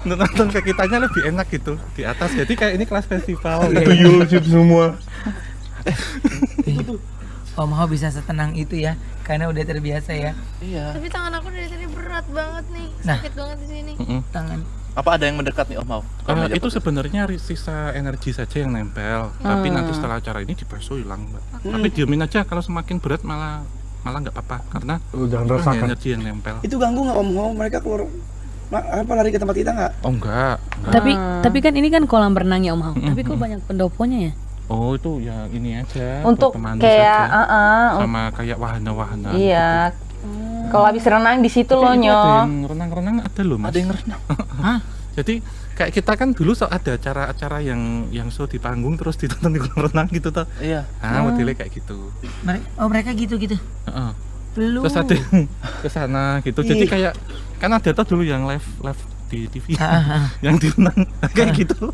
Nonton ke kitanya lebih enak gitu di atas. Jadi kayak ini kelas festival. Tuyul semua. Om Hao bisa setenang itu ya, karena udah terbiasa ya. Iya. Tapi tangan aku dari tadi berat banget nih, Nah. sakit banget di sini. Tangan. Apa ada yang mendekat nih Om Hao? Itu sebenarnya sisa energi saja yang nempel. Tapi nanti setelah acara ini dibasuh hilang, Mbak. Tapi diemin aja, kalau semakin berat malah nggak apa-apa karena Jangan rasakan. energi yang nempel. Itu ganggu nggak Om Hao? Mereka keluar lari ke tempat kita nggak? Oh enggak. Tapi kan ini kan kolam renang ya Om Hao. Tapi kok banyak pendoponya ya? Oh itu ya ini aja. Untuk buat pemandu kayak saja. Sama kayak wahana-wahana. iya. Kalau habis renang di situ loh, Ada Nyok. yang renang-renang ada loh, Mas. Ada yang renang. Hah? Jadi kayak kita kan dulu ada acara-acara yang show di panggung terus ditonton di kolam renang gitu toh. Iya. Nah, modelnya kayak gitu. Mereka gitu-gitu. Heeh. Belum. Terus ada yang ke sana gitu. Jadi kayak kan ada tuh dulu yang live di TV. Yang di renang kayak gitu.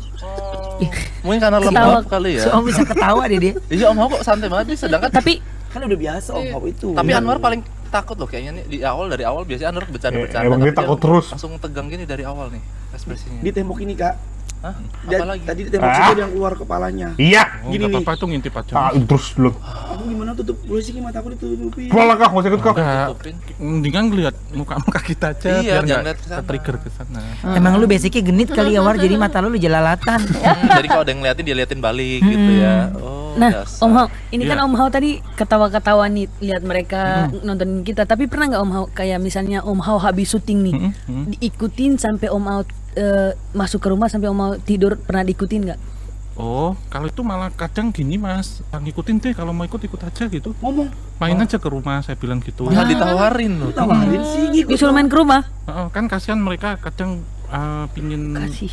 Mungkin karena lembab kali ya. So, Om bisa ketawa deh dia. Iya Om Hao kok santai banget sih, sedangkan Tapi Kan udah biasa Om Hao itu. tapi Anwar paling takut loh kayaknya nih dari awal biasanya Anwar bercanda-bercanda. Emang dia tapi takut terus. Langsung tegang gini dari awal nih ekspresinya. Di tembok ini Kak. Hah? Da- Apa lagi? Tadi di tembok situ ada yang keluar kepalanya. Iya. Oh, Gini nggak nih. apa-apa itu ngintip aja. Terus dulu. Aku gimana tutup? Boleh sih mata aku ditutupin. Pulang lah kak, mau ikut kak. Enggak. Tutupin. Mendingan ngeliat muka-muka kita aja Iya, biar jangan nggak lihat ke sana. ke-trigger ke sana. Emang lu basicnya genit kali ya War, jadi mata lu jelalatan. Jadi kalau ada yang ngeliatin dia liatin balik gitu ya. Oh, nah dasar. Om Hao, ini kan Iya. Om Hao tadi ketawa-ketawa nih lihat mereka nontonin kita. Tapi pernah nggak Om Hao kayak misalnya Om Hao habis syuting nih, diikutin sampai Om Hao masuk ke rumah sampai Om Hao tidur, pernah diikutin nggak? Oh, kalau itu malah kadang gini Mas, ngikutin deh kalau mau ikut aja gitu. Ngomong. Main aja ke rumah saya bilang gitu. Malah ditawarin loh. Tawarin sih gitu. Disuruh main ke rumah? Kan kasihan mereka kadang pingin Kasih.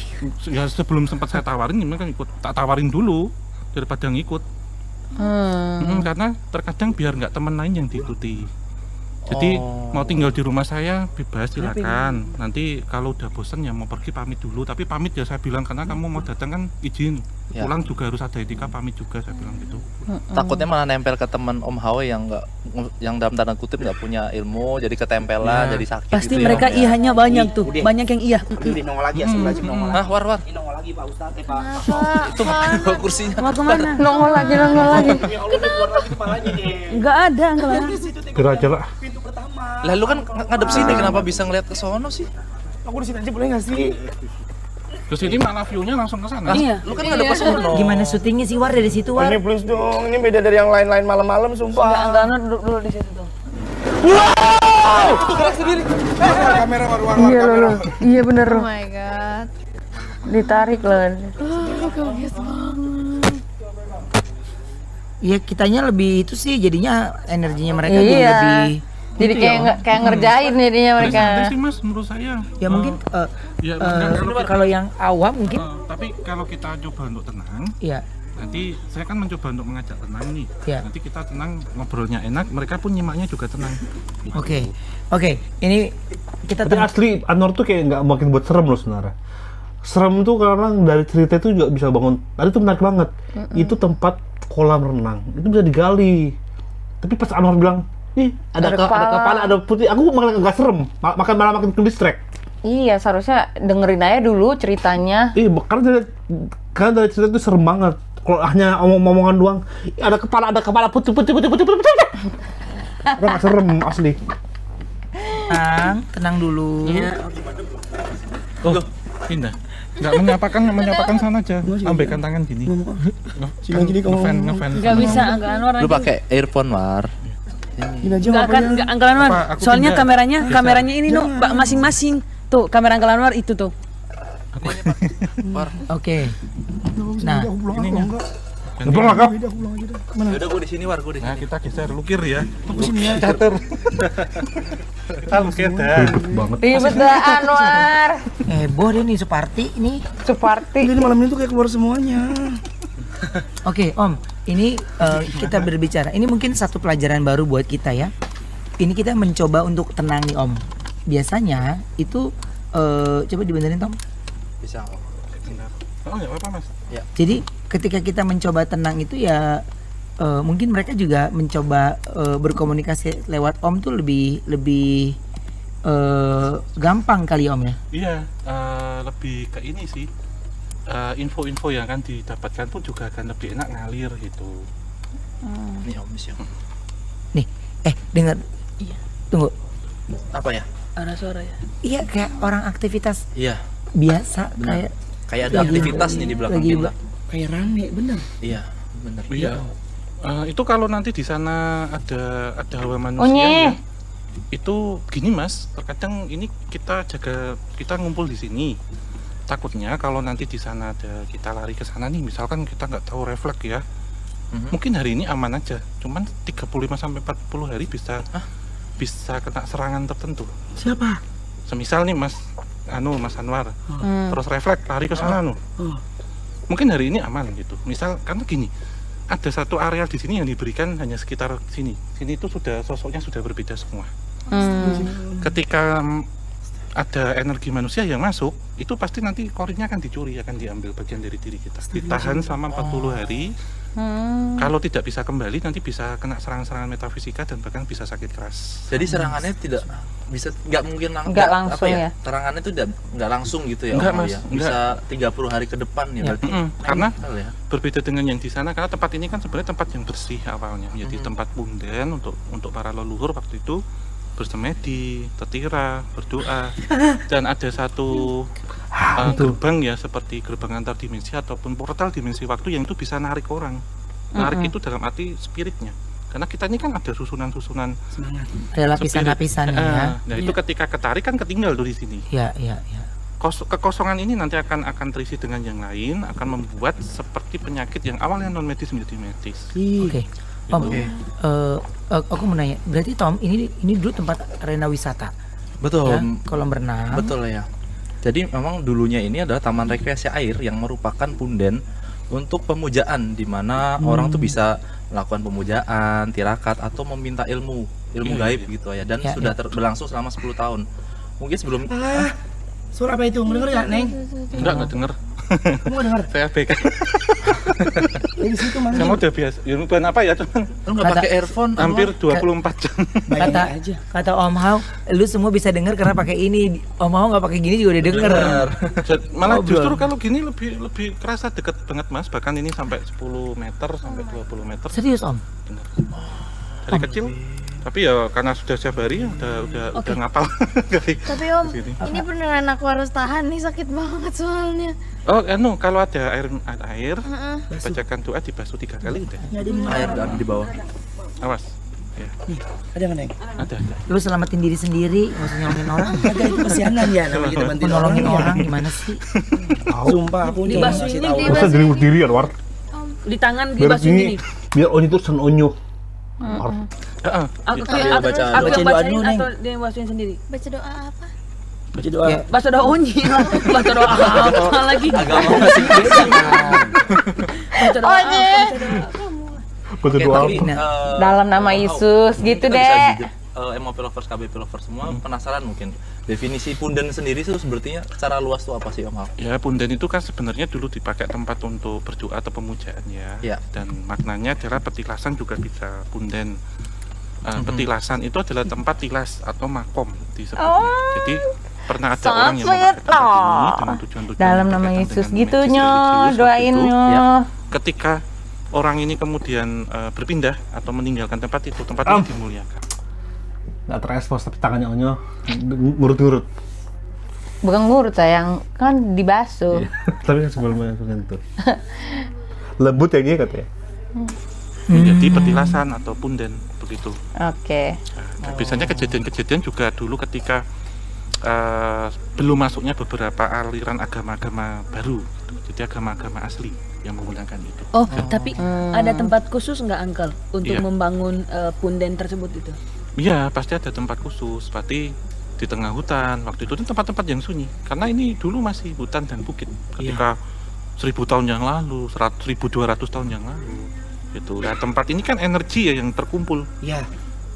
ya sebelum sempat saya tawarin gimana kan ikut tak tawarin dulu daripada ngikut. Karena terkadang biar nggak teman lain yang diikuti. Jadi mau tinggal di rumah saya bebas silakan. Nanti kalau udah bosan ya mau pergi pamit dulu. Tapi pamit ya saya bilang karena kamu mau datang kan izin. Ya. Pulang juga harus ada etika pamit juga saya bilang gitu. Takutnya malah nempel ke teman Om Hao yang dalam tanda kutip nggak punya ilmu, jadi ketempelan, jadi sakit. Pasti gitu mereka ya. iyanya banyak tuh, Udah. banyak yang iya. Udah nongol lagi ya, sebelah nongol lagi. Nah, war. Ini nongol lagi Pak Ustadz, Pak. Itu ngapain bawa kursinya? Mau kemana? Nongol lagi. Ya Allah, keluar lagi kepalanya deh. Nggak ada, nggak ada. Di situ tengok Gerak aja lah. pintu pertama. Lah lu kan ngadep sini, kenapa bisa ngeliat ke sono sih? Aku di sini aja boleh nggak sih? Terus ini malah view-nya langsung ke sana. Iya. Lu kan ngadep ke sono. Gimana syutingnya sih War dari situ War? Ini please dong, ini beda dari yang lain-lain malam-malam sumpah. Enggak, duduk dulu di situ tuh. Kamera war. Iya bener. Oh my god. Ditarik loh. Iya kitanya lebih itu sih jadinya energinya mereka jadi Iya. lebih. Jadi gitu ya, kayak ngerjain jadinya Tapi mereka. santai sih Mas menurut saya. Ya mungkin Ya enggak, kalau yang awam mungkin tapi kalau kita coba untuk tenang, ya. nanti saya kan mencoba untuk mengajak tenang nih. Iya. Nanti kita tenang, ngobrolnya enak, mereka pun nyimaknya juga tenang. Oke. Ini kita Tapi asli Anwar tuh kayak nggak makin buat serem loh sebenarnya. Serem tuh karena dari cerita itu juga bisa bangun. Tadi tuh menarik banget. Itu tempat kolam renang. Itu bisa digali. Tapi pas Anwar bilang, ih ada kepala, ada putih. Aku malah nggak serem. Malah makin ke distract. Iya, seharusnya dengerin aja dulu ceritanya. Karena dari cerita itu serem banget. Kalau hanya omong-omongan doang, ada kepala putih. Udah nggak serem asli. tenang dulu. Oh, indah. Nggak menyapakan sana aja. Ambaikan tangan gini. Ngefan. Nggak bisa, Angga Anwar Lu nanti. pakai earphone, War. Gini aja Nggak akan, nggak Angga Anwar. Apa, aku Soalnya pindah. kameranya ini no, masing-masing. Tuh, kamera Angga Anwar itu tuh. War. Oke. Nah, Ininya. Pulang lah kak. Yaudah gua di sini, War, gua di Nah, sini. kita geser lukir ya. Aku sini ya. Catur. Kita lukir dah. Ribet banget. Ribet dah Anwar. heboh deh nih Suparti ini. Suparti. Ini malam ini tuh kayak keluar semuanya. Oke, Om. Ini kita berbicara. Ini mungkin satu pelajaran baru buat kita ya. Ini kita mencoba untuk tenang nih, Om. Biasanya itu coba dibenerin, Tom. Bisa. Oh, enggak apa-apa, Mas. Jadi ketika kita mencoba tenang itu ya mungkin mereka juga mencoba berkomunikasi lewat Om tuh lebih gampang kali Om ya. Iya, lebih ke ini sih. Info-info yang akan didapatkan pun juga akan lebih enak ngalir gitu. Nih Om Miss. Nih, dengar. Iya. Tunggu. Apa ya? Arah suara ya. Iya kayak orang aktivitas Iya, biasa benar. kayak Kayak ada aktivitas nih di belakang lagi kita. Kayak rame, bener. Iya, benar. Iya. Itu kalau nanti di sana ada hawa manusia Onye. ya, itu gini Mas, terkadang ini kita ngumpul di sini. Takutnya kalau nanti di sana ada kita lari ke sana nih, misalkan kita nggak tahu refleks ya. Mungkin hari ini aman aja, cuman 35 sampai 40 hari bisa kena serangan tertentu. Siapa? Semisal nih Mas Anwar, terus refleks lari ke sana mungkin hari ini aman gitu. Misal karena gini, ada satu areal di sini yang diberikan hanya sekitar sini itu sudah sosoknya sudah berbeda semua. Ketika ada energi manusia yang masuk, itu pasti nanti korinnya akan dicuri, akan diambil bagian dari diri kita, ditahan selama 40 hari. Kalau tidak bisa kembali, nanti bisa kena serangan-serangan metafisika dan bahkan bisa sakit keras. Jadi serangannya nggak mungkin Nggak langsung ya? Serangannya itu nggak langsung gitu ya? Enggak, Om, Mas, ya? enggak. Bisa 30 hari ke depan ya berarti. Karena Nempel ya? berbeda dengan yang di sana, karena tempat ini kan sebenarnya tempat yang bersih awalnya, menjadi tempat punden untuk para leluhur waktu itu bersemedi, tetira, berdoa, dan ada satu gerbang ya, seperti gerbang antar dimensi ataupun portal dimensi waktu yang itu bisa narik orang. Narik itu dalam arti spiritnya, karena kita ini kan ada susunan-susunan Semangat. ada lapisan-lapisannya ya. Nah itu ketika ketarik kan ketinggal tuh di sini. Iya. Kekosongan ini nanti akan terisi dengan yang lain, akan membuat seperti penyakit yang awalnya non medis menjadi medis. Oke. Om, aku mau nanya, berarti Tom ini dulu tempat arena wisata, Betul. ya? Kolam renang. Betul ya. Jadi memang dulunya ini adalah taman rekreasi air yang merupakan punden untuk pemujaan, di mana orang tuh bisa melakukan pemujaan, tirakat atau meminta ilmu gaib gitu ya. Dan Ya, sudah berlangsung selama 10 tahun. Mungkin sebelum Suara apa itu? Mendengar ya, Neng? Enggak denger. Kamu nggak dengar? Saya abaikan. Di situ mana? Saya udah biasa. Ya bukan apa ya, cuman lu nggak pakai earphone, hampir Anwar? 24 jam. Kata Om Hao, lu semua bisa dengar karena pakai ini. Om Hao nggak pakai gini juga udah denger. Malah Ngobrol. justru kalau gini lebih kerasa deket banget Mas. Bahkan ini sampai 10 meter sampai 20 meter. Serius Om? Bener. Dari kecil. Tapi ya karena sudah setiap hari udah ngapal kali. Tapi Om, Di sini. ini beneran aku harus tahan nih, sakit banget soalnya. Oh, kalau ada air, bacakan doa dibasuh 3 kali udah. Air dan di bawah. Awas. Ya, Ada nggak, Neng? ada. Lu selamatin diri sendiri, nggak usah nyolongin orang. Ada itu kesianan ya, namanya kita bantuin Menolongin orang. orang gimana sih? Sumpah aku nih Dibasuhin ngasih tahu. di- Masa diri diri Anwar? Di tangan Biar dibasuhin ini gini. biar Onyo itu sen Onyo. Heeh. Aku Dia yang baca- aku bacain yang doa bacain dulu, Neng. atau dia yang bacain sendiri? Baca doa apa? Baca doa. Ya. Baca doa onyi lah. Baca doa apa lagi? Agama masih beda. Baca doa apa? Betul Oke, doa. tapi, Dalam nama Yesus, gitu, kita bisa Dek. jujur, MOP lovers, KBP lovers semua penasaran mungkin definisi punden sendiri itu sepertinya secara luas tuh apa sih Om Hao? Ya, punden itu kan sebenarnya dulu dipakai tempat untuk berdoa atau pemujaan ya. Ya. Dan maknanya adalah petilasan juga bisa punden. Petilasan itu adalah tempat tilas atau makom disebutnya. Jadi pernah ada orang yang memakai tempat ini dengan tujuan-tujuan Dalam nama berkaitan Yesus dengan gitu medis nyo, religius doain waktu itu. nyo. Ya. Ketika orang ini kemudian berpindah atau meninggalkan tempat itu ini dimuliakan. Nggak terekspos tapi tangannya Onyo ngurut-ngurut. Bukan ngurut sayang, kan dibasuh. Tapi kan sebelumnya tuh. Lembut ya dia katanya. Menjadi petilasan atau punden begitu. Oke. Nah, biasanya kejadian-kejadian juga dulu ketika belum masuknya beberapa aliran agama-agama baru, jadi agama-agama asli yang menggunakan itu. Oh, tapi ada tempat khusus nggak Uncle untuk Iya. membangun punden tersebut itu? Iya, pasti ada tempat khusus, seperti di tengah hutan. Waktu itu tempat-tempat yang sunyi, karena ini dulu masih hutan dan bukit. Ketika 1000 tahun yang lalu, 1200 tahun yang lalu, itu. Nah, tempat ini kan energi ya yang terkumpul. Iya.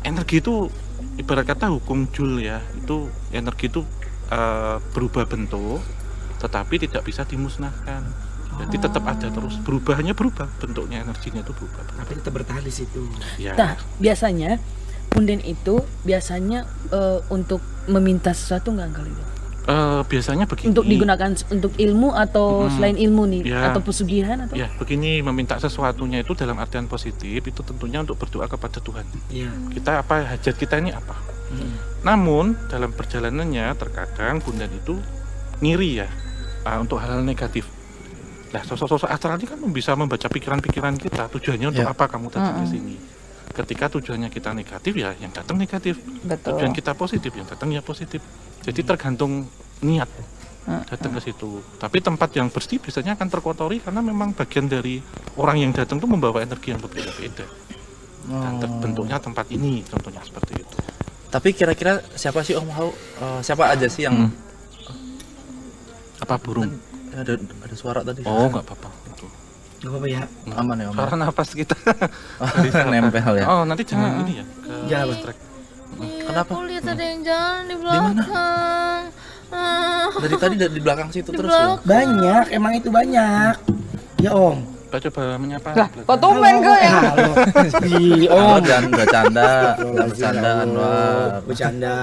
Energi itu ibarat kata hukum Joule ya, itu energi itu berubah bentuk, tetapi tidak bisa dimusnahkan. Jadi tetap ada terus, berubah bentuknya, energinya itu berubah. Tapi tetap bertahan di situ. Ya. Nah, biasanya punden itu biasanya untuk meminta sesuatu nggak kali itu? Biasanya begini. Untuk digunakan untuk ilmu atau selain ilmu nih, Ya. atau pesugihan atau? Ya, begini, meminta sesuatunya itu dalam artian positif itu tentunya untuk berdoa kepada Tuhan. Iya. Kita apa hajat kita ini apa? Namun dalam perjalanannya terkadang bundan itu ngiri ya untuk hal-hal negatif. Nah, sosok-sosok astral ini kan bisa membaca pikiran-pikiran kita. Tujuannya untuk apa kamu datang ke sini? Ketika tujuannya kita negatif ya yang datang negatif. Betul. Tujuan kita positif yang datang ya positif. Jadi tergantung niat datang ke situ. Tapi tempat yang bersih biasanya akan terkotori karena memang bagian dari orang yang datang itu membawa energi yang berbeda-beda. Dan terbentuknya tempat ini contohnya seperti itu. Tapi kira-kira siapa sih Om Hao? Siapa aja sih yang Apa burung? ada suara tadi? Oh, nggak apa-apa. Itu. Gak apa-apa ya. Aman ya Om? Suara nafas kita. Nempel ya. Oh, nanti jangan ini ya. Ke Jangan apa? distract. Kenapa? Aku lihat ada yang jalan di belakang. Dari tadi di belakang situ Di terus loh. Banyak, emang itu banyak. Ya Om. Kita coba menyapa. Lah, kok tumben kau ya? Halo. Oh, jangan bercanda, jangan bercanda Anwar. Bercanda.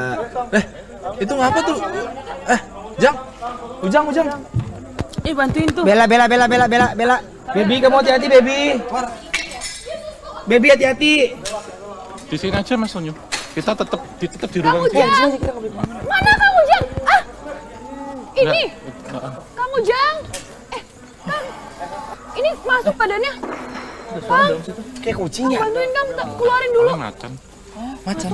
Itu ngapa tuh? Jang. Ujang. Bantuin tuh. Bella. Baby, kamu hati-hati, baby. Baby, hati-hati. Di sini aja Mas Sonyo. Kita tetap di ruang sini. Mana kamu, Jang? Ini. Kamu, Jang. Kang. Ini masuk badannya. Kayak kucing ya. Bantuin kamu, keluarin dulu. Macan. Macan.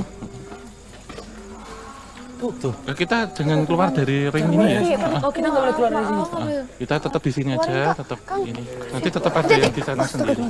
Tuh. Ya, kita jangan keluar dari ring ini ya. Oh, kita nggak boleh keluar dari sini. Kita tetap di sini aja, tetap ini. Nanti tetap ada yang di sana sendiri.